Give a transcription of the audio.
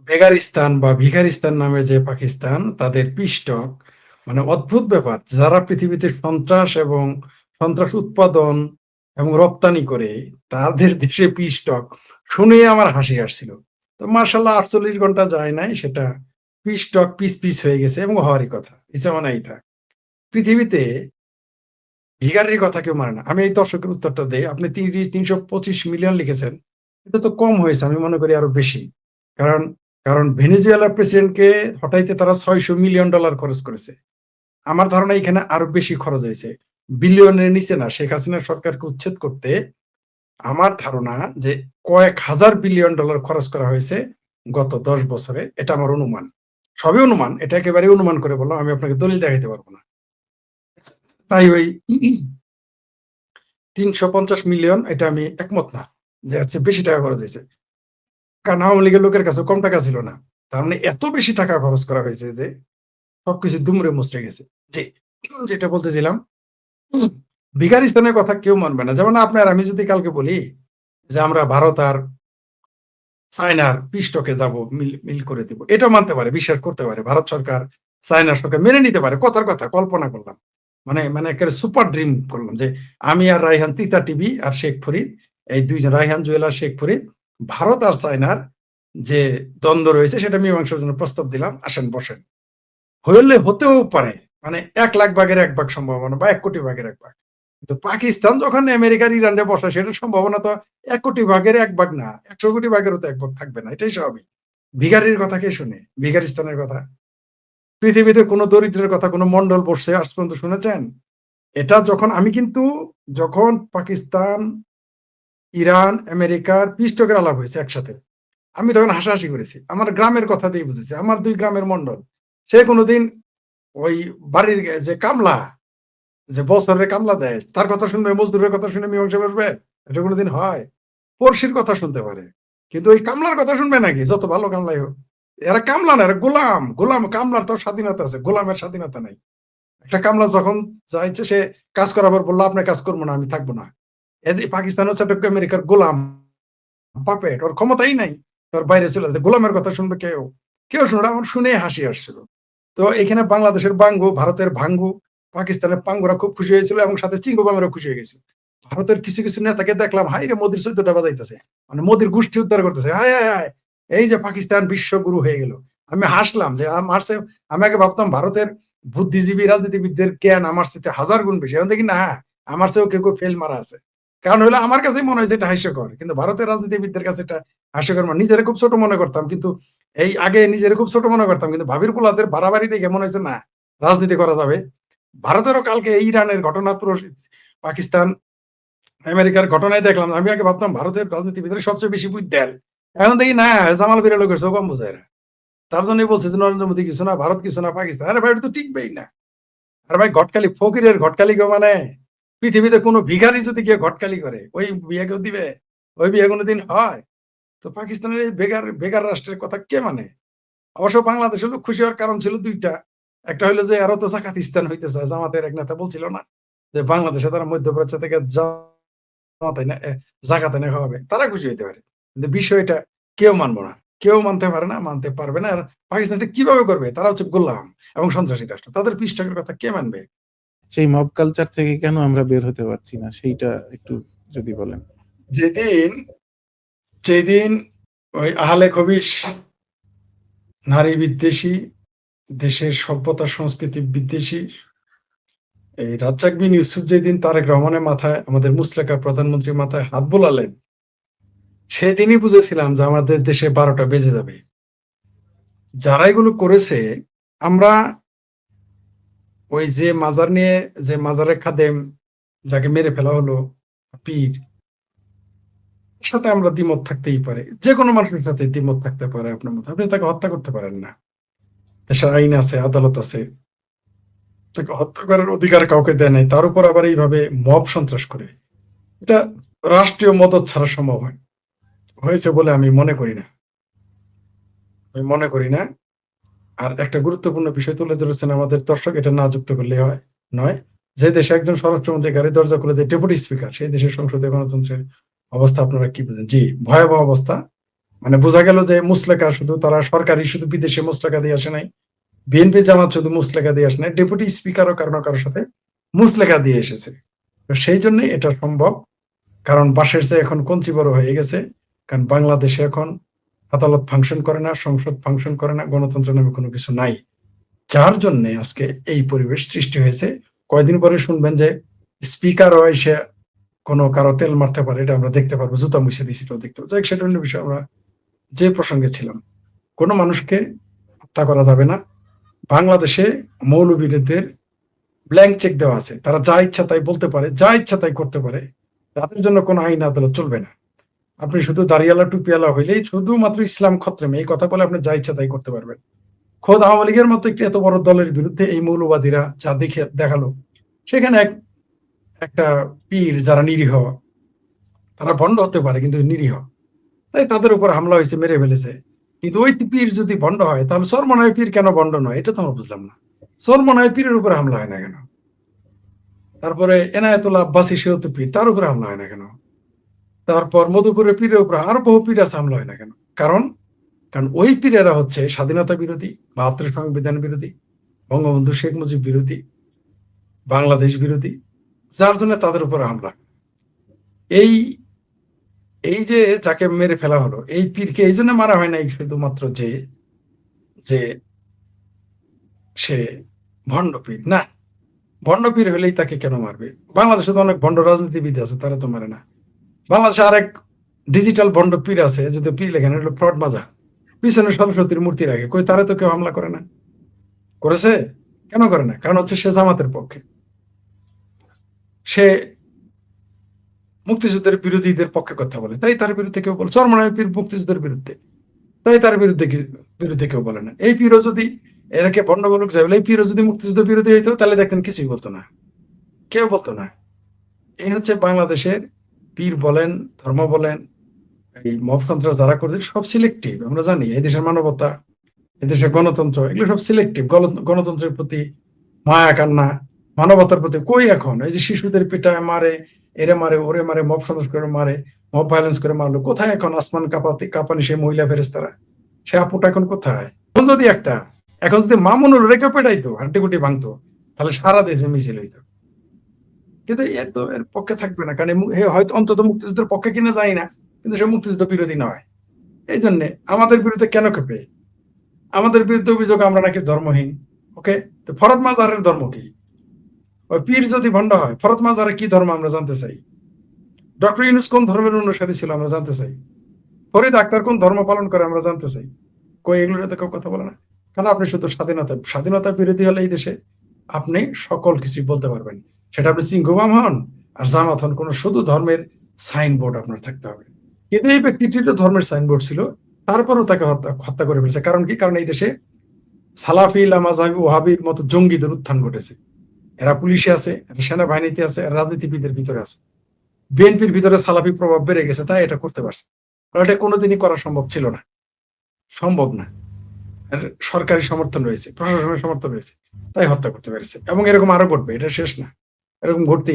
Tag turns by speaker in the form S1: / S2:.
S1: বেগারিস্তান বা ভিখারিস্তান নামে যে পাকিস্তান, তাদের পিস্টক মানে অদ্ভুত ব্যাপার। যারা পৃথিবীতে সন্ত্রাস এবং সন্ত্রাস উৎপাদন এবং রপ্তানি করে, তাদের দেশে পিস্টক শুনে আমার হাসি আসছিল। তো মার্শাল্লাহ ৪৮ ঘন্টা যায় নাই, সেটা পিস্টক পিস পিস হয়ে গেছে এবং হওয়ারই কথা। ইচ্ছা থাক পৃথিবীতে ভিখারির কথা কেউ মানে না। আমি এই দর্শকের উত্তরটা দেই। আপনি ৩২৫ মিলিয়ন লিখেছেন, এটা তো কম হয়েছে, আমি মনে করি আরো বেশি। কারণ কারণ ভেনেজুয়েলার প্রেসিডেন্টকে হটাইতে তারা $৬০০ মিলিয়ন খরচ করেছে। আমার ধারণা এখানে আরো বেশি খরচ হয়েছে, বিলিয়নের নিচে না। শেখ হাসিনার সরকারকে উচ্ছেদ করতে আমার ধারণা যে কয়েক হাজার বিলিয়ন ডলার খরচ করা হয়েছে গত ১০ বছরে। এটা আমার অনুমান, সবই অনুমান, এটা একেবারে অনুমান করে বললাম, আমি আপনাকে দলিল দেখাইতে পারবো না। তাই ওই ৩৫০ মিলিয়ন, এটা আমি একমত না যে এর চেয়ে বেশি টাকা খরচ হয়েছে। কারণ আওয়ামী লীগের লোকের কাছে কম টাকা ছিল না, তার মানে এত বেশি টাকা খরচ করা হয়েছে যে সবকিছু দুমড়ে মুচড়ে গেছে। জি, যেটা বলতেছিলাম, ভিখারিস্তানের কথা কেউ মানবে না। যেমন আপনার আমি যদি কালকে বলি যে আমরা ভারত আর চায়নার পিস্টকে যাব, মিল করে দিব, এটাও মানতে পারে, বিশ্বাস করতে পারে। ভারত সরকার, চায়না সরকার মেনে নিতে পারে, কথার কথা কল্পনা করলাম, মানে মানে একেবারে সুপার ড্রিম করলাম যে আমি আর রায়হান, তিতা টিভি আর শেখ ফরিদ, এই দুইজন, রায়হান জুয়েলার, শেখ ফরিদ, ভারত আর চায়নার যে দ্বন্দ্ব রয়েছে সেটা মীমাংসার জন্য প্রস্তাব দিলাম, আসেন বসেন। হলে হতেও পারে, মানে ১,০০,০০০ ভাগের ১ ভাগ সম্ভাবনা বা ১ কোটি ভাগের ১ ভাগ। কিন্তু পাকিস্তান যখন আমেরিকার ইরানে বসে, সেটার সম্ভাবনা তো ১ কোটি ভাগের ১ ভাগ না, ১০০ কোটি ভাগেরও তো ১ ভাগ থাকবে না। এটাই স্বাভাবিক। ভিখারির কথা কে শুনে? ভিখারিস্তানের কথা। পৃথিবীতে কোন দরিদ্রের কথা কোন মন্ডল বসছে আজ পর্যন্ত শুনেছেন? এটা যখন আমি কিন্তু, যখন পাকিস্তান, ইরান, আমেরিকার পিস্টকের আলাপ হয়েছে একসাথে, আমি তখন হাসাহাসি করেছি। আমার গ্রামের কথা দিয়ে বুঝেছি। আমার ২ গ্রামের মন্ডল। সে কোনদিন ওই বাড়ির যে কামলা, যে বছরের কামলা দেয়, তার কথা শুনবে, মজদুরের কথা শুনে মীমাংসা করবে? এটা কোনদিন হয়? পড়শির কথা শুনতে পারে, কিন্তু ওই কামলার কথা শুনবে নাকি? যত ভালো কামলাই হোক, এরা কামলা না, এরা গোলাম। গোলাম, কামলার তো স্বাধীনতা আছে, গোলামের স্বাধীনতা নাই। একটা কামলা যখন চাইছে, সে কাজ করার পর বললো আপনার কাজ করবো না, আমি থাকবো না। পাকিস্তান হচ্ছে একটা আমেরিকার গোলাম, পাপেট, ওর ক্ষমতাই নাই। তোর বাইরে চলে যেতে, গোলামের কথা শুনবে কেউ? কেউ শুনবে? আমার শুনে হাসি আসছিল। তো এখানে বাংলাদেশের বাঙ্গু, ভারতের ভাঙ্গু, পাকিস্তানের পাঙ্গুরা খুব খুশি হয়েছিল এবং সাথে চিঙ্গবামেরও খুশি হয়ে গেছিল। ভারতের কিছু কিছু নেতাকে দেখলাম, হাই রে মোদির ১৪টা বাজাইতেছে, মানে মোদির গোষ্ঠী উদ্ধার করতেছে, হায় হায় হায়, এই যে পাকিস্তান বিশ্বগুরু হয়ে গেল। আমি হাসলাম যে আমার চেয়ে, আমি আগে ভাবতাম ভারতের বুদ্ধিজীবী রাজনীতিবিদদের জ্ঞান আমার চেয়ে হাজার গুণ বেশি, এখন দেখি না, আমার চেয়েও কেউ কেউ ফেল মারা আছে। কারণ হলো আমার কাছে মনে হয়েছে এটা হাস্যকর, কিন্তু ভারতের রাজনীতিবিদদের কাছে এটা হাস্যকর। মানে নিজেরা খুব ছোট মনে করতাম, কিন্তু এই আগে নিজেরা খুব ছোট মনে করতাম, কিন্তু ভাবির পোলাদের বাড়াবাড়ি দেখে মনে হয়েছে না, রাজনীতি করা যাবে। ভারতেরও কালকে এই ইরানের ঘটনা, পাকিস্তান, আমেরিকার ঘটনায় দেখলাম, আমি আগে ভাবতাম ভারতের রাজনীতিবিদরা সবচেয়ে বেশি বুঝতেন, এখন দেখি না, জামাল বিরা লোকের চোখ কম বোঝায়। তার জন্যই বলছে যে নরেন্দ্র মোদী কিছু না, ভারত কিছু না, পাকিস্তান, আরে ভাই এটা তো টিকবেই না। আর ভাই ঘটকালি, ফকিরের ঘটকালি কেউ মানে? পৃথিবীতে কোনো ভিখারি যদি গিয়ে ঘটকালি করে, ওই বিয়ে কেউ দিবে? ওই বিয়ে কোনোদিন হয়? তো পাকিস্তানের এই বেগার বেগার রাষ্ট্রের কথা কে মানে? অবশ্য বাংলাদেশের লোক খুশি হওয়ার কারণ ছিল ২ টা। একটা হইলো যে আরো তো জাকাতিস্তান হইতে চায়। জামাতের এক নেতা বলছিল না যে বাংলাদেশে তারা মধ্যপ্রাচ্য থেকে জামাত এনে জাকাত এনে খাওয়াবে। তারা খুশি হইতে পারে। কিন্তু বিষয়টা কেউ মানব না। কেউ মানতে পারে না, মানতে পারবে না। আর পাকিস্তান এটা কিভাবে করবে? তারা হচ্ছে গোলাম এবং সন্ত্রাসী রাষ্ট্র। তাদের পৃষ্ঠপোষকের কথা কে মানবে?
S2: সেই মব কালচার থেকে কেন আমরা বের হতে পারছি না, সেইটা একটু যদি বলেন।
S1: যেদিন যেদিন ওই আহলে খবিশ, নারী বিদ্বেষী, দেশের সভ্যতা সংস্কৃতি বিদ্বেষী এই রাজ্জাক বিন ইউসুফ যেদিন তারেক রহমানের মাথায়, আমাদের মুসলেকা প্রধানমন্ত্রীর মাথায় হাত বোলালেন, সেদিনই বুঝেছিলাম যে আমাদের দেশে ১২টা বেজে যাবে। যারা এগুলো করেছে, আমরা ওই যে মাজার নিয়ে, যে মাজারের খাদেম যাকে মেরে ফেলা হলো, পীর, এর সাথে আমরা দ্বিমত থাকতেই পারে, যে কোনো মানুষের সাথে দ্বিমত থাকতে পারে আপনার মতো, আপনি তাকে হত্যা করতে পারেন না। দেশের আইন আছে, আদালত আছে, তাকে হত্যা করার অধিকার কাউকে দেয় নাই। তার উপর আবার এইভাবে মব সন্ত্রাস করে, এটা রাষ্ট্রীয় মদত ছাড়া সম্ভব হয়েছে বলে আমি মনে করি না। আমি মনে করি না। আর একটা গুরুত্বপূর্ণ বিষয় তুলে ধরেছেন আমাদের দর্শক, এটা না যুক্ত করলে হয় নয়। যে দেশে একজন স্বরাষ্ট্রমন্ত্রী গাড়ি দরজা খুলে দেয় ডেপুটি স্পিকার, সেই দেশের সংসদীয় গণতন্ত্রের অবস্থা আপনারা কি বুঝেন? জি, ভয়াবহ অবস্থা। মানে বোঝা গেল যে মুসলেকা শুধু তারা সরকারি শুধু বিদেশে মুসলেকা দিয়ে আসে নাই, বিএনপি জামাত শুধু মুসলেকা দিয়ে আসে নাই, ডেপুটি স্পিকারও কারোর সাথে মুসলেকা দিয়ে এসেছে। তো সেই জন্য এটা সম্ভব, কারণ বাঁশের চেয়ে এখন কঞ্চি বড় হয়ে গেছে। কারণ বাংলাদেশে এখন আদালত ফাংশন করে না, সংসদ ফাংশন করে না, গণতন্ত্র নামে কোনো কিছু নাই, যার জন্য আজকে এই পরিবেশ সৃষ্টি হয়েছে। কয়দিন পরে শুনবেন যে স্পিকারও এসে কোনো কারো তেল মারতে পারে, এটা আমরা দেখতে পারবো, জুতা মুছে দিয়েছিল দেখতে। যাই সেটা অন্য বিষয়। আমরা যে প্রসঙ্গে ছিলাম, কোনো মানুষকে হত্যা করা যাবে না। বাংলাদেশে মৌলবীদের ব্ল্যাঙ্ক চেক দেওয়া আছে, তারা যা ইচ্ছা তাই বলতে পারে, যা ইচ্ছা তাই করতে পারে, তাদের জন্য কোনো আইন আদালত চলবে না। আপনি শুধু দাঁড়িয়ালা টুপিয়ালা হইলেই শুধুমাত্র ইসলাম খত্রেম এই কথা বলে আপনি যা ইচ্ছা তাই করতে পারবেন। খোদ আওয়ামী লীগের মতো একটি এত বড় দলের বিরুদ্ধে এই মৌলবাদীরা যা দেখালো, সেখানে একটা পীর যারা নিরীহ, তারা ভণ্ড হতে পারে কিন্তু নিরীহ, তাই তাদের উপর হামলা হয়েছে, মেরে ফেলেছে। কিন্তু ওই পীর যদি ভণ্ড হয়, তাহলে সরমনায় পীর কেন ভণ্ড নয়, এটা তো আমরা বুঝলাম না। সরমনায় পীরের উপরে হামলা হয় না কেন? তারপরে এনায়েতুল্লাহ আব্বাসী সেও তো পীর, তার উপরে হামলা হয় না কেন? তারপর মধুপুরের পীরের উপরে আরো বহু পীর আছে, হামলা হয় না কেন? কারণ কারণ ওই পীরেরা হচ্ছে স্বাধীনতা বিরোধী, ৭২ সংবিধান বিরোধী, বঙ্গবন্ধু শেখ মুজিব বিরোধী, বাংলাদেশ বিরোধী, যার জন্য তাদের উপর হামলা। এই এই যে যাকে মেরে ফেলা হলো, এই পীরকে এই জন্য মারা হয় নাই শুধুমাত্র যে যে সে ভণ্ড পীর না। ভণ্ড পীর হলেই তাকে কেন মারবে? বাংলাদেশে তো অনেক ভণ্ড রাজনীতিবিদ আছে, তারা তো মারে না। বাংলাদেশে আরেক ডিজিটাল ভণ্ড পীর আছে, যদি পীর লেখেন হলো ফ্রড মাজা, পিছনে সরস্বতীর মূর্তি রাখে, কই তারা তো কেউ হামলা করে না। করেছে? কেন করে না? কারণ হচ্ছে সে জামাতের পক্ষে, সে মুক্তিযুদ্ধের বিরোধীদের পক্ষে কথা বলে, তাই তার বিরুদ্ধে কেউ বলে। চরমনায় পীর মুক্তিযুদ্ধের বিরুদ্ধে, তাই তার বিরুদ্ধে কেউ বলে না। এই পীরও যদি এরাকে ভণ্ড বলুক যাই বলে, এই পীরও যদি মুক্তিযুদ্ধ বিরোধী হইতো, তাহলে দেখতেন কিছুই বলতো না, কেউ বলতো না। এই হচ্ছে বাংলাদেশের পীর বলেন, ধর্ম বলেন, এই মবতন্ত্র যারা করছে সব সিলেক্টিভ। আমরা জানি এই দেশের মানবতা, এদেশের গণতন্ত্র, এগুলো সব সিলেক্টিভ। গণতন্ত্রের প্রতি মায়া কান্না, মানবতার প্রতি কই এখন? এই যে শিশুদের পিটায় মারে, এরে মারে, ওরে মারে, মব সন্ত্রাস করে মারে, মব ভায়োলেন্স করে মারলো, কোথায় এখন আসমান কাঁপানি সে মহিলা ফেরেস্তারা? সে আপুটা এখন কোথায়? এখন যদি মামুনুল রেখে পেটাইতো, হাড্ডিগুটি ভাঙতো, তাহলে সারা দেশে মিছিল হইতো। কিন্তু এর তো এর পক্ষে থাকবে না, কারণ হয়তো অন্তত মুক্তিযুদ্ধের পক্ষে কিনা যায় না, কিন্তু সে মুক্তিযুদ্ধ বিরোধী নয়। এই জন্য আমাদের বিরুদ্ধে কেন খেপে? আমাদের বিরুদ্ধে অভিযোগ আমরা নাকি ধর্মহীন। ওকে, তো ফরদ মাজারের ধর্ম কি? ওই পীর যদি ভণ্ড হয়, ফরদ মাজারের কি ধর্ম আমরা জানতে চাই। ডক্টর ইউনূস কোন ধর্মের অনুসারী ছিল আমরা জানতে চাই। ফরিদ আক্তার কোন ধর্ম পালন করে আমরা জানতে চাই। কই এগুলোর সাথে কেউ কথা বলে না। কারণ আপনি শুধু স্বাধীনতা বিরোধী হলে এই দেশে আপনি সকল কিছু বলতে পারবেন, সেটা আপনি সিংহবাম হন আর জামাত হন, কোন শুধু ধর্মের সাইনবোর্ড আপনার থাকতে হবে। কিন্তু এই ব্যক্তিটিরও ধর্মের সাইনবোর্ড ছিল, তারপরও তাকে হত্যা করে ফেলেছে। কারণ কি? কারণ এই দেশে সালাফি লামাজাবি ওয়াহাবির মতো জঙ্গিদের উত্থান ঘটেছে। এরা পুলিশে আছে, এরা সেনাবাহিনীতে আছে, এরা রাজনীতিবিদের ভিতরে আছে। বিএনপির ভিতরে সালাফি প্রভাব বেড়ে গেছে, তাই এটা করতে পারছে। এটা কোনোদিনই করা সম্ভব ছিল না, সম্ভব না। সরকারি সমর্থন রয়েছে, প্রশাসনের সমর্থন রয়েছে, তাই হত্যা করতে পেরেছে। এবং এরকম আরো ঘটবে, এটা শেষ না, এরকম ঘটতেই